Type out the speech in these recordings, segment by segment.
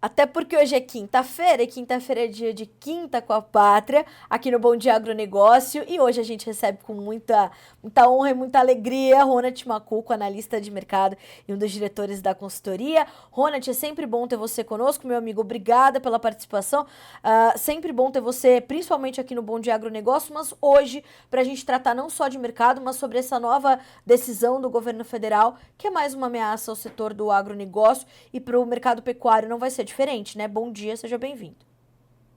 Até porque hoje é quinta-feira, e quinta-feira é dia de Quinta com a Pátria, aqui no Bom Dia Agronegócio, e hoje a gente recebe com muita honra e muita alegria Ronald Macuco, analista de mercado e um dos diretores da consultoria. Ronald, é sempre bom ter você conosco, meu amigo, obrigada pela participação. Sempre bom ter você, principalmente aqui no Bom Dia Agronegócio, mas hoje, para a gente tratar não só de mercado, mas sobre essa nova decisão do governo federal, que é mais uma ameaça ao setor do agronegócio e para o mercado pecuário não vai ser diferente, né? Bom dia, seja bem-vindo.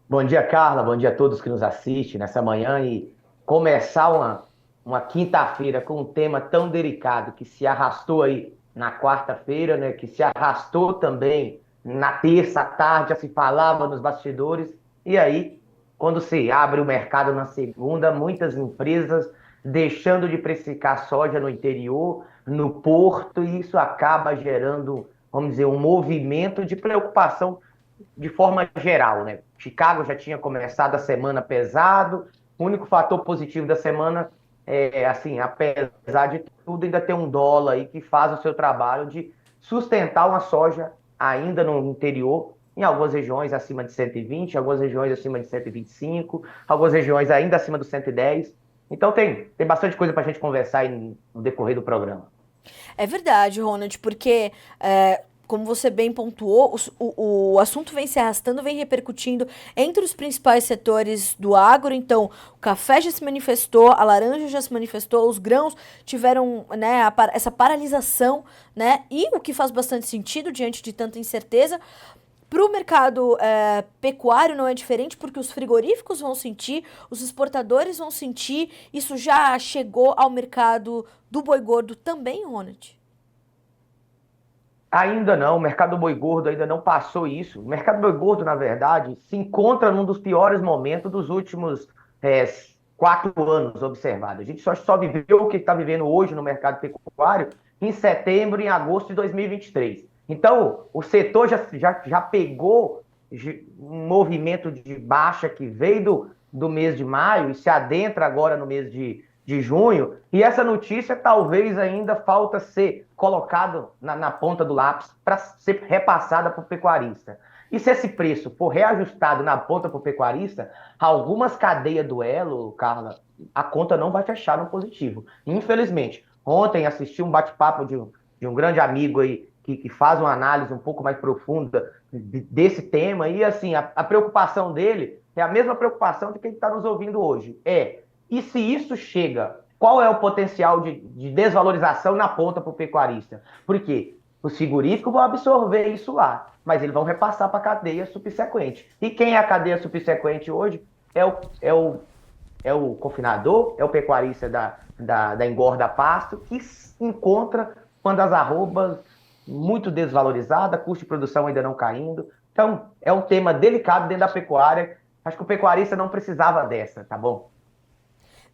Bom dia, Carla. Bom dia a todos que nos assistem nessa manhã e começar uma quinta-feira com um tema tão delicado que se arrastou aí na quarta-feira, né? Que se arrastou também na terça à tarde, já se falava nos bastidores. E aí, quando se abre o mercado na segunda, muitas empresas deixando de precificar soja no interior, no porto, e isso acaba gerando, vamos dizer, um movimento de preocupação de forma geral, né? Chicago já tinha começado a semana pesado. O único fator positivo da semana é, assim, apesar de tudo, ainda tem um dólar aí que faz o seu trabalho de sustentar uma soja ainda no interior, em algumas regiões acima de 120, algumas regiões acima de 125, algumas regiões ainda acima dos 110. Então tem bastante coisa para a gente conversar aí no decorrer do programa. É verdade, Ronald, porque como você bem pontuou, o assunto vem se arrastando, vem repercutindo entre os principais setores do agro. Então, o café já se manifestou, a laranja já se manifestou, os grãos tiveram, né, essa paralisação, né? E o que faz bastante sentido diante de tanta incerteza. Para o mercado pecuário não é diferente, porque os frigoríficos vão sentir, os exportadores vão sentir. Isso já chegou ao mercado do boi gordo também, Ronald? Ainda não, o mercado boi gordo ainda não passou isso. O mercado boi gordo, na verdade, se encontra num dos piores momentos dos últimos é, 4 anos observados. A gente só viveu o que está vivendo hoje no mercado pecuário em setembro e em agosto de 2023. Então, o setor já pegou um movimento de baixa que veio do mês de maio e se adentra agora no mês de junho, e essa notícia talvez ainda falta ser colocado na ponta do lápis para ser repassada para o pecuarista. E se esse preço for reajustado na ponta para o pecuarista, algumas cadeias do elo, Carla, a conta não vai fechar no positivo. Infelizmente, ontem assisti um bate-papo de um grande amigo aí que faz uma análise um pouco mais profunda desse tema, e assim, a preocupação dele é a mesma preocupação de quem está nos ouvindo hoje. E se isso chega, qual é o potencial de desvalorização na ponta para o pecuarista? Porque os frigoríficos vão absorver isso lá, mas eles vão repassar para a cadeia subsequente. E quem é a cadeia subsequente hoje é o confinador, é o pecuarista da engorda pasto, que encontra quando as arrobas muito desvalorizadas, custo de produção ainda não caindo. Então, é um tema delicado dentro da pecuária. Acho que o pecuarista não precisava dessa, tá bom?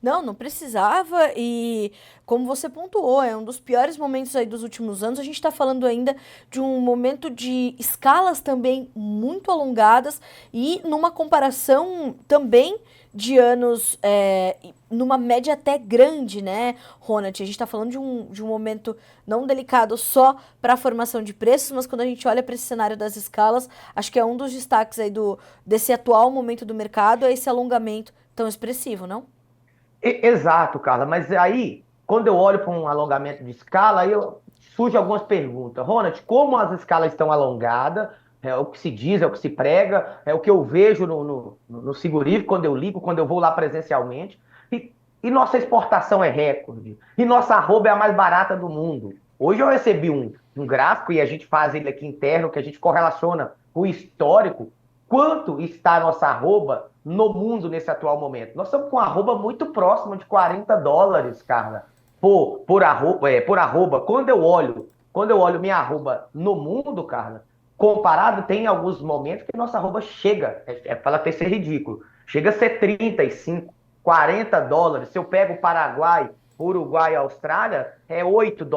Não, não precisava e, como você pontuou, é um dos piores momentos aí dos últimos anos. A gente está falando ainda de um momento de escalas também muito alongadas e numa comparação também de anos, numa média até grande, né, Ronald? A gente está falando de um momento não delicado só para a formação de preços, mas quando a gente olha para esse cenário das escalas, acho que é um dos destaques aí desse atual momento do mercado, é esse alongamento tão expressivo, não? Exato, Carla, mas aí, quando eu olho para um alongamento de escala, surge algumas perguntas. Ronald, como as escalas estão alongadas? É o que se diz, é o que se prega, é o que eu vejo no frigorífico, quando eu ligo, quando eu vou lá presencialmente. E nossa exportação é recorde. E nossa arroba é a mais barata do mundo. Hoje eu recebi um gráfico, e a gente faz ele aqui interno, que a gente correlaciona o histórico. Quanto está a nossa arroba no mundo nesse atual momento? Nós estamos com arroba muito próximo de US$ 40, Carla, por arroba. Quando eu olho minha arroba no mundo, Carla, comparado, tem alguns momentos que nossa arroba chega, para até ser ridículo, chega a ser 35, US$ 40. Se eu pego o Paraguai, Uruguai e Austrália, é US$ 8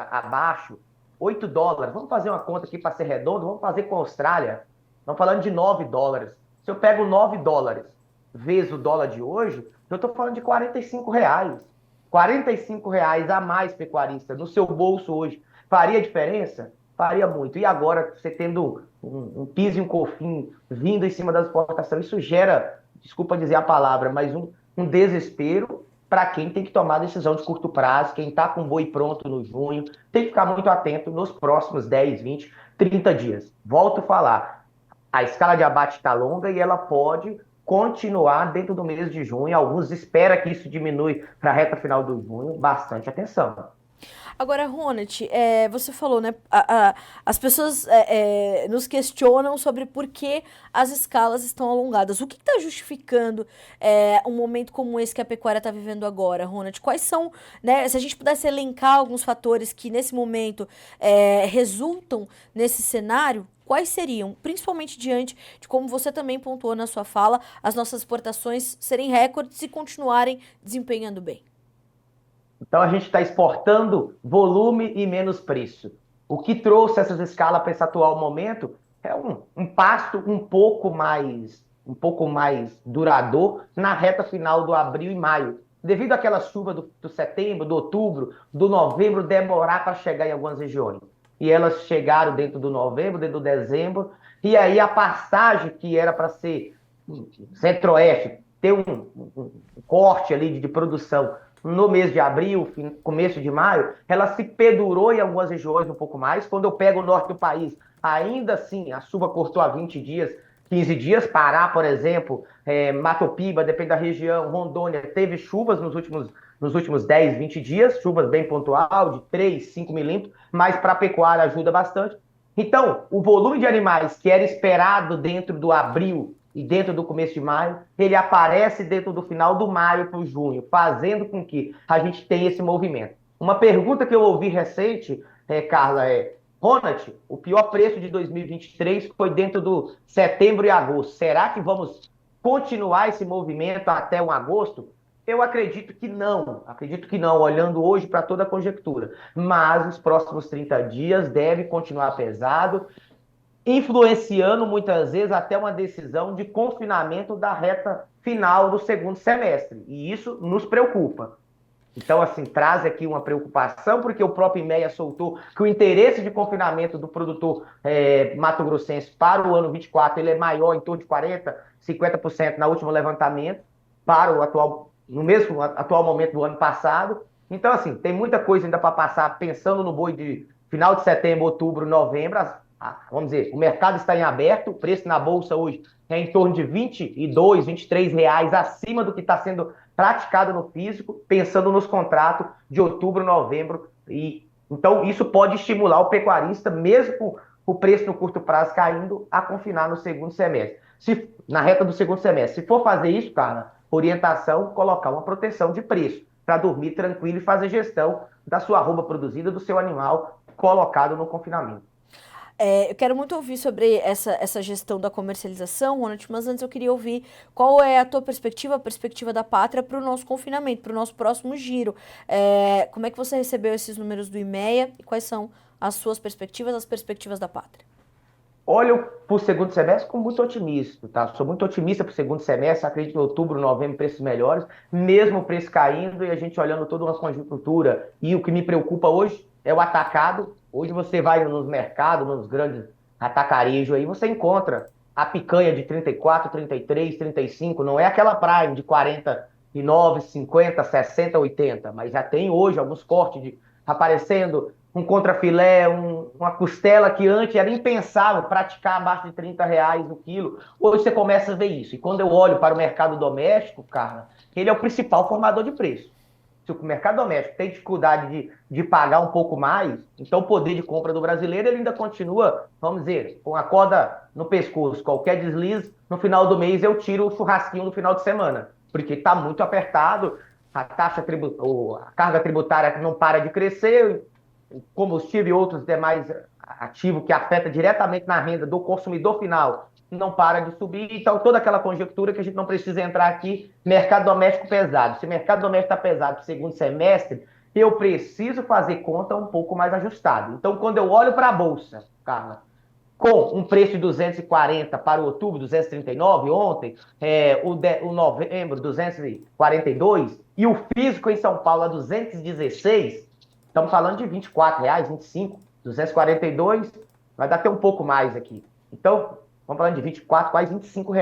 abaixo. US$ 8. Vamos fazer uma conta aqui para ser redondo, vamos fazer com a Austrália. Estamos falando de US$ 9. Se eu pego US$ 9 vezes o dólar de hoje, eu estou falando de R$ 45. R$ 45 a mais, pecuarista, no seu bolso hoje. Faria diferença? faria muito. E agora, você tendo um PIS e um COFINS vindo em cima da exportação, isso gera, desculpa dizer a palavra, mas um desespero para quem tem que tomar decisão de curto prazo, quem está com boi pronto no junho, tem que ficar muito atento nos próximos 10, 20, 30 dias. Volto a falar, a escala de abate está longa e ela pode continuar dentro do mês de junho. Alguns esperam que isso diminui para a reta final do junho. Bastante atenção. Agora, Ronald, você falou, né? As pessoas nos questionam sobre por que as escalas estão alongadas. O que está justificando um momento como esse que a pecuária está vivendo agora, Ronald? Quais são, né? Se a gente pudesse elencar alguns fatores que nesse momento resultam nesse cenário, quais seriam? Principalmente diante de como você também pontuou na sua fala, as nossas exportações serem recordes e continuarem desempenhando bem. Então a gente está exportando volume e menos preço. O que trouxe essas escalas para esse atual momento é um pasto um pouco mais duradouro na reta final do abril e maio. Devido àquela chuva do setembro, do outubro, do novembro, demorar para chegar em algumas regiões. E elas chegaram dentro do novembro, dentro do dezembro, e aí a passagem que era para ser centro-oeste, ter um corte ali de produção no mês de abril, começo de maio, ela se pendurou em algumas regiões um pouco mais. Quando eu pego o norte do país, ainda assim, a chuva cortou há 20 dias, 15 dias. Pará, por exemplo, Matopiba, depende da região, Rondônia, teve chuvas nos últimos 10, 20 dias, chuvas bem pontual, de 3, 5 milímetros, mas para a pecuária ajuda bastante. Então, o volume de animais que era esperado dentro do abril e dentro do começo de maio, ele aparece dentro do final do maio para o junho, fazendo com que a gente tenha esse movimento. Uma pergunta que eu ouvi recente, Carla, Ronald, o pior preço de 2023 foi dentro do setembro e agosto. Será que vamos continuar esse movimento até um agosto? Eu acredito que não, olhando hoje para toda a conjectura. Mas os próximos 30 dias deve continuar pesado, influenciando muitas vezes até uma decisão de confinamento da reta final do segundo semestre. E isso nos preocupa. Então, assim, traz aqui uma preocupação, porque o próprio IMEA soltou que o interesse de confinamento do produtor mato-grossense para o ano 24 ele é maior, em torno de 40%, 50% na último levantamento, para o no mesmo atual momento do ano passado. Então, assim, tem muita coisa ainda para passar, pensando no boi de final de setembro, outubro, novembro. Vamos dizer, o mercado está em aberto, o preço na bolsa hoje é em torno de R$ 22, R$ 23 acima do que está sendo praticado no físico, pensando nos contratos de outubro, novembro. Então, isso pode estimular o pecuarista, mesmo com o preço no curto prazo caindo, a confinar no segundo semestre. Na reta do segundo semestre. Se for fazer isso, cara, orientação, colocar uma proteção de preço, para dormir tranquilo e fazer gestão da sua arroba produzida, do seu animal colocado no confinamento. Eu quero muito ouvir sobre essa gestão da comercialização, Ronald, mas antes eu queria ouvir qual é a tua perspectiva, a perspectiva da Pátria para o nosso confinamento, para o nosso próximo giro. Como é que você recebeu esses números do IMEA e quais são as suas perspectivas, as perspectivas da Pátria? Olho para o segundo semestre com muito otimista, tá? Sou muito otimista para o segundo semestre, acredito que em outubro, novembro, preços melhores, mesmo o preço caindo e a gente olhando toda uma conjuntura. E o que me preocupa hoje é o atacado. Hoje você vai nos mercados, nos grandes atacarejos aí, você encontra a picanha de 34, 33, 35, não é aquela Prime de 49, 50, 60, 80, mas já tem hoje alguns cortes aparecendo, um contrafilé, uma costela que antes era impensável praticar abaixo de R$ 30 o quilo. Hoje você começa a ver isso. E quando eu olho para o mercado doméstico, cara, ele é o principal formador de preço. Se o mercado doméstico tem dificuldade de pagar um pouco mais, então o poder de compra do brasileiro ele ainda continua, vamos dizer, com a corda no pescoço. Qualquer deslize, no final do mês eu tiro o churrasquinho no final de semana, porque está muito apertado, a carga tributária não para de crescer, o combustível e outros demais ativos que afetam diretamente na renda do consumidor final não para de subir, então toda aquela conjectura que a gente não precisa entrar aqui, mercado doméstico pesado. Se o mercado doméstico está pesado para o segundo semestre, eu preciso fazer conta um pouco mais ajustado. Então, quando eu olho para a Bolsa, Carla, com um preço de 240 para o outubro, 239 ontem, o novembro, 242, e o físico em São Paulo a 216, estamos falando de R$ 24, 25. 242, vai dar até um pouco mais aqui. Então, vamos falando de 24, quase R$ 25.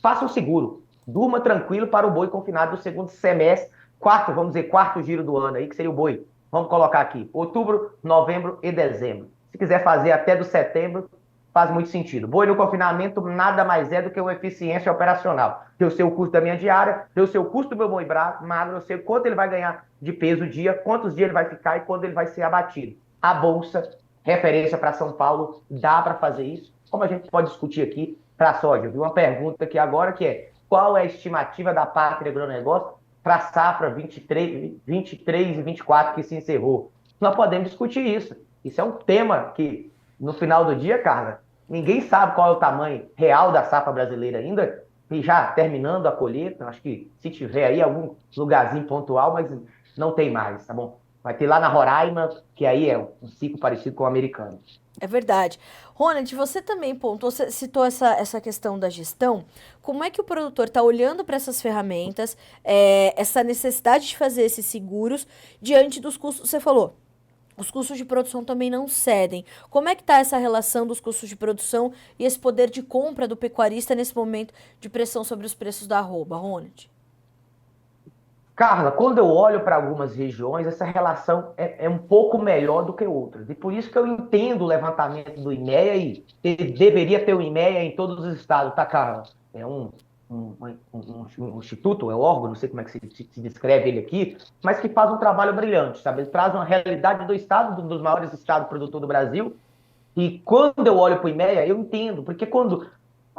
Faça um seguro. Durma tranquilo para o boi confinado do segundo semestre, vamos dizer, quarto giro do ano aí, que seria o boi. Vamos colocar aqui, outubro, novembro e dezembro. Se quiser fazer até do setembro, faz muito sentido. Boi no confinamento nada mais é do que uma eficiência operacional. Eu sei o custo da minha diária, eu sei o custo do meu boi magro, eu sei quanto ele vai ganhar de peso dia, quantos dias ele vai ficar e quando ele vai ser abatido. A Bolsa, referência para São Paulo, dá para fazer isso. Como a gente pode discutir aqui para a soja? Eu vi uma pergunta aqui agora que é: qual é a estimativa da Pátria Agronegócio para a safra 23 e 24 que se encerrou? Nós podemos discutir isso. Isso é um tema que, no final do dia, Carla, ninguém sabe qual é o tamanho real da safra brasileira ainda, e já terminando a colheita, acho que se tiver aí algum lugarzinho pontual, mas não tem mais, tá bom? Vai ter lá na Roraima, que aí é um ciclo parecido com o americano. É verdade. Ronald, você também pontuou, você citou essa questão da gestão. Como é que o produtor está olhando para essas ferramentas, essa necessidade de fazer esses seguros diante dos custos? Você falou, os custos de produção também não cedem. Como é que está essa relação dos custos de produção e esse poder de compra do pecuarista nesse momento de pressão sobre os preços da arroba, Ronald? Carla, quando eu olho para algumas regiões, essa relação é um pouco melhor do que outras. E por isso que eu entendo o levantamento do IMEA e deveria ter o IMEA em todos os estados, tá, Carla? É um instituto, é um órgão, não sei como é que se descreve ele aqui, mas que faz um trabalho brilhante, sabe? Ele traz uma realidade do estado, um dos maiores estados produtores do Brasil, e quando eu olho para o IMEA, eu entendo, porque quando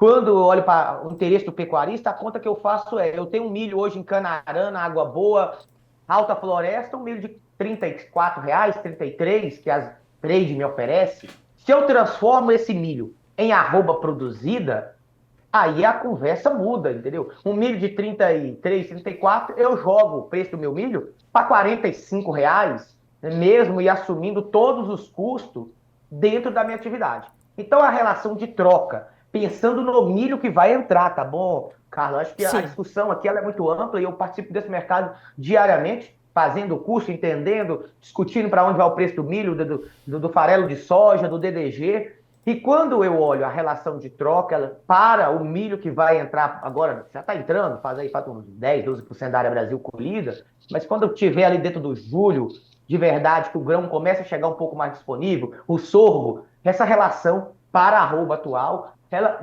eu olho para o interesse do pecuarista, a conta que eu faço é: eu tenho um milho hoje em Canarana, água boa, alta floresta, um milho de R$ 34, R$ 33, que as trade me oferece. Se eu transformo esse milho em arroba produzida, aí a conversa muda, entendeu? Um milho de 33, 34, eu jogo o preço do meu milho para R$ 45, mesmo e assumindo todos os custos dentro da minha atividade. Então a relação de troca, pensando no milho que vai entrar, tá bom, Carlos? Acho que a Sim. discussão aqui ela é muito ampla e eu participo desse mercado diariamente, fazendo o curso, entendendo, discutindo para onde vai o preço do milho, do farelo de soja, do DDG. E quando eu olho a relação de troca para o milho que vai entrar agora, já está entrando, faz aí uns 10, 12% da área Brasil colhida, mas quando eu tiver ali dentro do julho, de verdade, que o grão começa a chegar um pouco mais disponível, o sorgo, essa relação para a arroba atual, ela,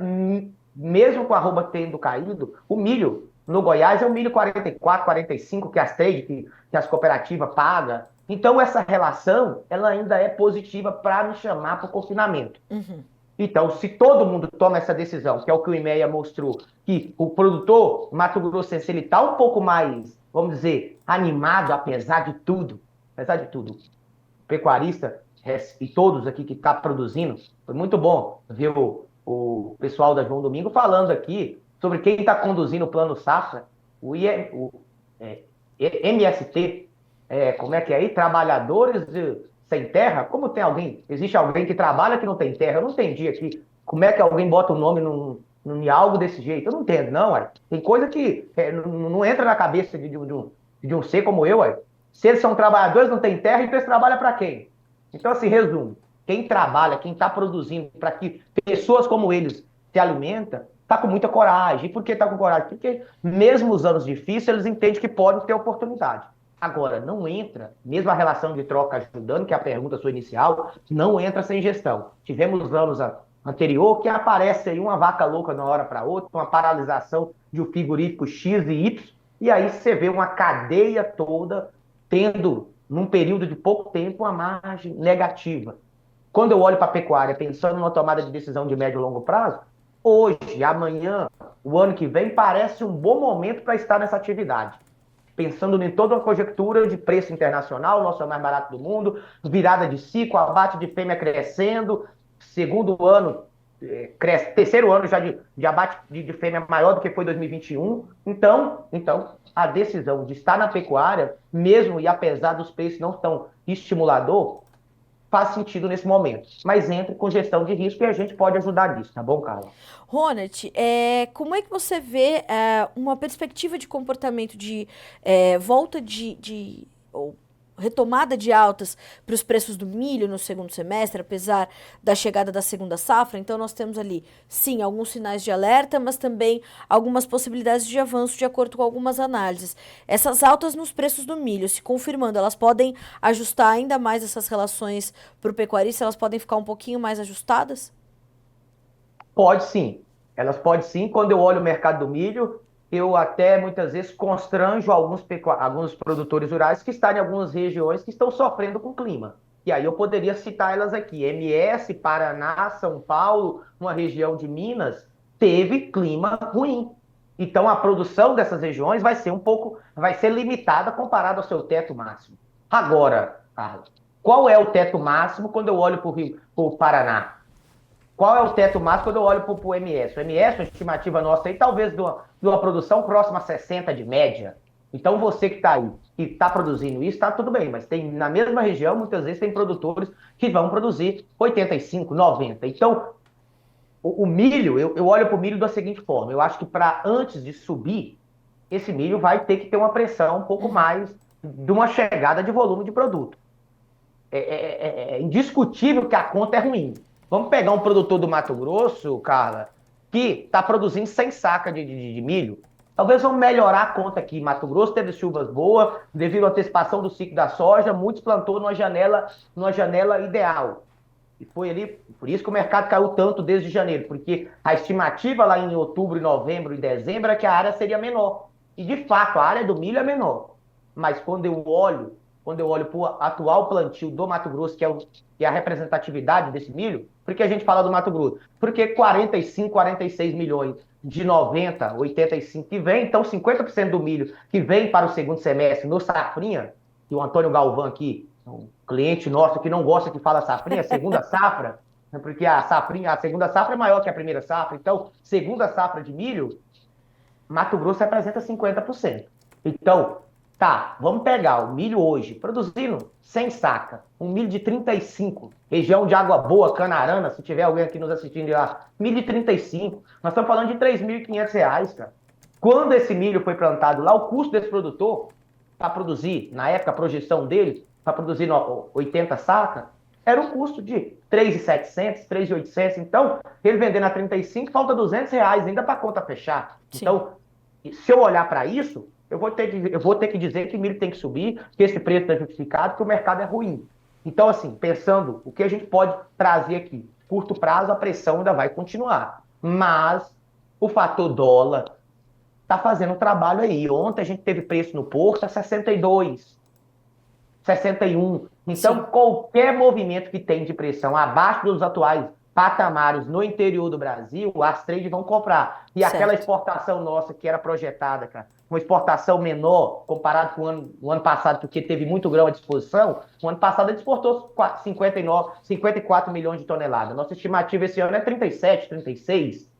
mesmo com a arroba tendo caído, o milho no Goiás é o milho 44, 45 que as trade, que as cooperativas pagam. Então, essa relação, ela ainda é positiva para me chamar para o confinamento. Uhum. Então, se todo mundo toma essa decisão, que é o que o IMEA mostrou, que o produtor Mato Grossense ele está um pouco mais, vamos dizer, animado, apesar de tudo, o pecuarista e todos aqui que está produzindo, foi muito bom ver o pessoal da João Domingo falando aqui sobre quem está conduzindo o Plano Safra, MST, como é que é aí? Trabalhadores sem terra? Como tem alguém? Existe alguém que trabalha que não tem terra? Eu não entendi aqui. Como é que alguém bota o nome em algo desse jeito? Eu não entendo, não, ué. Tem coisa que não entra na cabeça de um ser como eu, ué. Se eles são trabalhadores, não tem terra, então eles trabalham para quem? Então, assim, resumo. Quem trabalha, quem está produzindo para que pessoas como eles se alimentem, está com muita coragem. E por que está com coragem? Porque mesmo os anos difíceis, eles entendem que podem ter oportunidade. Agora, não entra, mesmo a relação de troca ajudando, que é a pergunta sua inicial, não entra sem gestão. Tivemos anos anterior que aparece aí uma vaca louca de uma hora para outra, uma paralisação de um frigorífico X e Y, e aí você vê uma cadeia toda tendo, num período de pouco tempo, uma margem negativa. Quando eu olho para a pecuária, pensando numa tomada de decisão de médio e longo prazo, hoje, amanhã, o ano que vem, parece um bom momento para estar nessa atividade. Pensando em toda uma conjectura de preço internacional, nosso é o mais barato do mundo, virada de ciclo, abate de fêmea crescendo, segundo ano, terceiro ano já de abate de fêmea maior do que foi 2021. Então, a decisão de estar na pecuária, mesmo e apesar dos preços não tão estimulador, faz sentido nesse momento. Mas entre com gestão de risco e a gente pode ajudar nisso, tá bom, Carla? Ronald, como é que você vê uma perspectiva de comportamento de volta ou retomada de altas para os preços do milho no segundo semestre, apesar da chegada da segunda safra. Então nós temos ali, sim, alguns sinais de alerta, mas também algumas possibilidades de avanço de acordo com algumas análises. Essas altas nos preços do milho, se confirmando, elas podem ajustar ainda mais essas relações para o pecuarista, elas podem ficar um pouquinho mais ajustadas? Pode sim, elas podem sim. Quando eu olho o mercado do milho, eu até muitas vezes constranjo alguns produtores rurais que estão em algumas regiões que estão sofrendo com o clima. E aí eu poderia citar elas aqui: MS, Paraná, São Paulo, uma região de Minas, teve clima ruim. Então a produção dessas regiões vai ser limitada comparado ao seu teto máximo. Agora, Carla, qual é o teto máximo quando eu olho para o Paraná? Qual é o teto máximo quando eu olho para o MS? O MS, uma estimativa nossa aí, talvez de uma produção próxima a 60 de média. Então você que está aí, que está produzindo isso, está tudo bem, mas tem na mesma região, muitas vezes tem produtores que vão produzir 85, 90. Então, o milho, eu olho para o milho da seguinte forma: eu acho que para antes de subir, esse milho vai ter que ter uma pressão um pouco mais de uma chegada de volume de produto. É indiscutível que a conta é ruim. Vamos pegar um produtor do Mato Grosso, Carla, que está produzindo 100 sacas de milho. Talvez vamos melhorar a conta aqui. Mato Grosso teve chuvas boas, devido à antecipação do ciclo da soja, muitos plantou numa janela ideal. E foi ali, por isso que o mercado caiu tanto desde janeiro, porque a estimativa lá em outubro, novembro e dezembro é que a área seria menor. E de fato, a área do milho é menor. Mas quando eu olho para o atual plantio do Mato Grosso, que é a representatividade desse milho, por que a gente fala do Mato Grosso? Porque 45, 46 milhões de 90, 85 que vem, então 50% do milho que vem para o segundo semestre no safrinha, e o Antônio Galvão aqui, um cliente nosso que não gosta que fala safrinha, segunda safra, porque a segunda safra é maior que a primeira safra, então segunda safra de milho, Mato Grosso representa 50%. Então, tá, vamos pegar o milho hoje, produzindo 100 saca, um milho de 35, região de Água Boa, Canarana, se tiver alguém aqui nos assistindo lá, milho de 35, nós estamos falando de R$ 3.500, cara. Quando esse milho foi plantado lá, o custo desse produtor para produzir, na época a projeção dele, para produzir 80 sacas, era um custo de 3.700, 3.800. Então, ele vendendo a 35, falta R$ 200 ainda para a conta fechar. Sim. Então, se eu olhar para isso, eu vou ter que dizer que milho tem que subir, que esse preço está justificado, que o mercado é ruim. Então, assim, pensando o que a gente pode trazer aqui, curto prazo, a pressão ainda vai continuar. Mas o fator dólar está fazendo um trabalho aí. Ontem a gente teve preço no Porto a 62, 61. Então, sim, qualquer movimento que tem de pressão abaixo dos atuais patamares no interior do Brasil, as trades vão comprar. E certo, aquela exportação nossa que era projetada, cara, uma exportação menor comparado com o ano passado, porque teve muito grão à disposição, o ano passado ele exportou 54 milhões de toneladas. Nossa estimativa esse ano é 37, 36.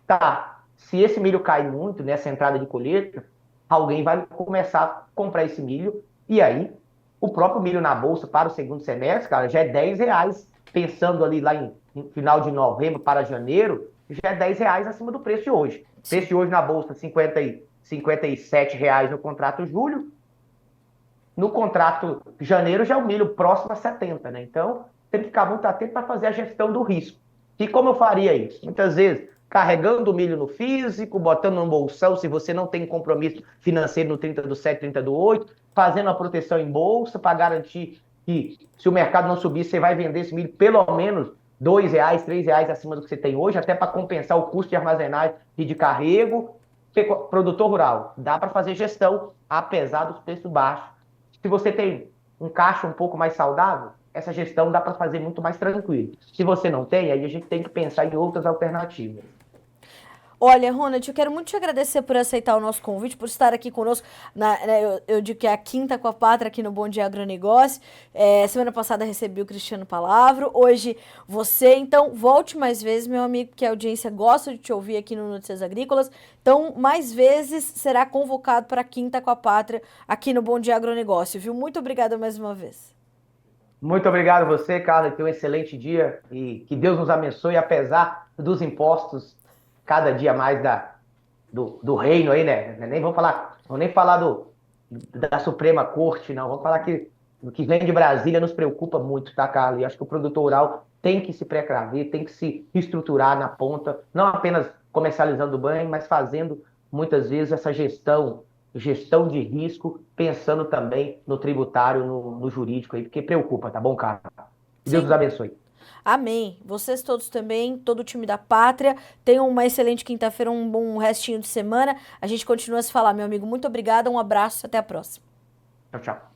Tá, se esse milho cai muito nessa entrada de colheita, alguém vai começar a comprar esse milho, e aí o próprio milho na bolsa para o segundo semestre, cara, já é R$ 10, pensando ali lá em final de novembro para janeiro, já é R$ 10 acima do preço de hoje. O preço de hoje na bolsa, R$ 57 no contrato julho. No contrato janeiro já é o milho próximo a 70, né? Então, tem que ficar muito atento para fazer a gestão do risco. E como eu faria isso? Muitas vezes, carregando o milho no físico, botando no bolsão, se você não tem compromisso financeiro no 30/7, 30/8, fazendo a proteção em bolsa para garantir que, se o mercado não subir, você vai vender esse milho pelo menos R$ 2, R$ 3 acima do que você tem hoje, até para compensar o custo de armazenagem e de carrego. Produtor rural, dá para fazer gestão, apesar dos preços baixos. Se você tem um caixa um pouco mais saudável, essa gestão dá para fazer muito mais tranquilo. Se você não tem, aí a gente tem que pensar em outras alternativas. Olha, Ronald, eu quero muito te agradecer por aceitar o nosso convite, por estar aqui conosco. Eu digo que é a quinta com a pátria aqui no Bom Dia Agronegócio. Semana passada recebi o Cristiano Palavro, hoje você. Então, volte mais vezes, meu amigo, que a audiência gosta de te ouvir aqui no Notícias Agrícolas. Então, mais vezes será convocado para a quinta com a pátria aqui no Bom Dia Agronegócio, viu? Muito obrigada mais uma vez. Muito obrigado a você, Carla. Tenha um excelente dia e que Deus nos abençoe, apesar dos impostos cada dia mais do reino aí, né? Vamos nem falar da Suprema Corte, não. Vamos falar aqui que vem de Brasília nos preocupa muito, tá, Carla? E acho que o produtor rural tem que se precaver, tem que se estruturar na ponta, não apenas comercializando o banho, mas fazendo muitas vezes essa gestão de risco, pensando também no tributário, no jurídico aí, porque preocupa, tá bom, cara? Que Deus nos Sim. abençoe. Amém. Vocês todos também, todo o time da Pátria. Tenham uma excelente quinta-feira, um bom restinho de semana. A gente continua a se falar, meu amigo. Muito obrigada, um abraço, até a próxima. Tchau, tchau.